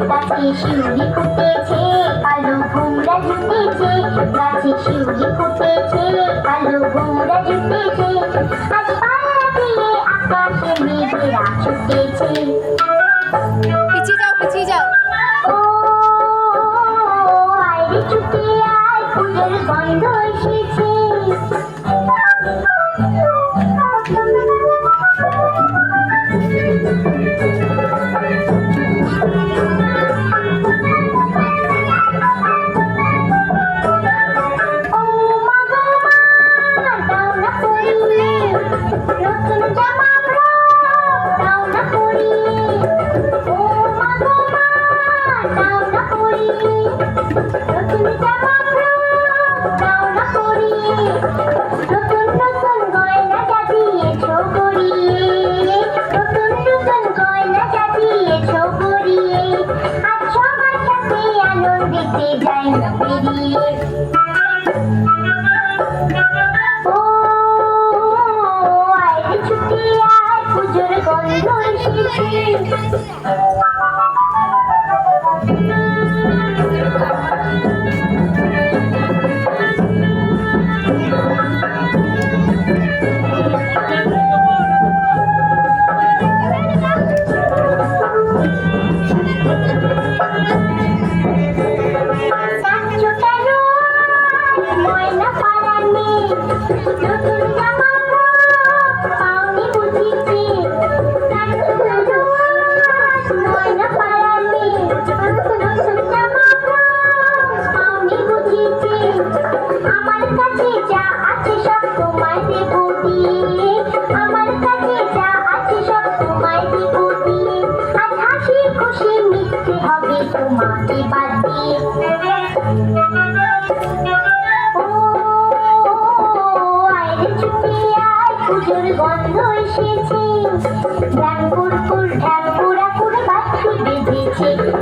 গাছে শিউলি ফুটেছে, কালো ভোমরা জুটেছে। গাছে শিউলি ফুটেছে, কালো ভোমরা জুটেছে। আজ পাল্লা দিয়ে আকাশে মেঘেরা ছুটেছে। পিছিয়ে যাও, পিছিয়ে যাও। ও আয় ছুটে আয়, ফুলের গন্ধ এসেছে।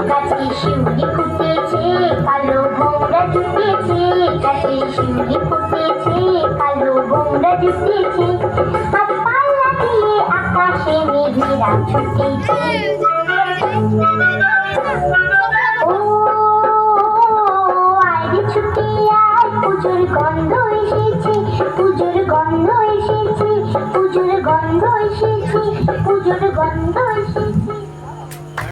গাছে শিউলি ফুটেছে, কালো ভোমরা জুটেছে। গাছে শিউলি ফুটেছে, কালো ভোমরা জুটেছে। আজ পাল্লা দিয়ে আকাশে মেঘেরা ছুটেছে। ও আয় ছুটে আয়, পুজোর গন্ধ এসেছে। পুজোর গন্ধ এসেছে, পুজোর গন্ধ এসেছে, পুজোর গন্ধ এসেছে।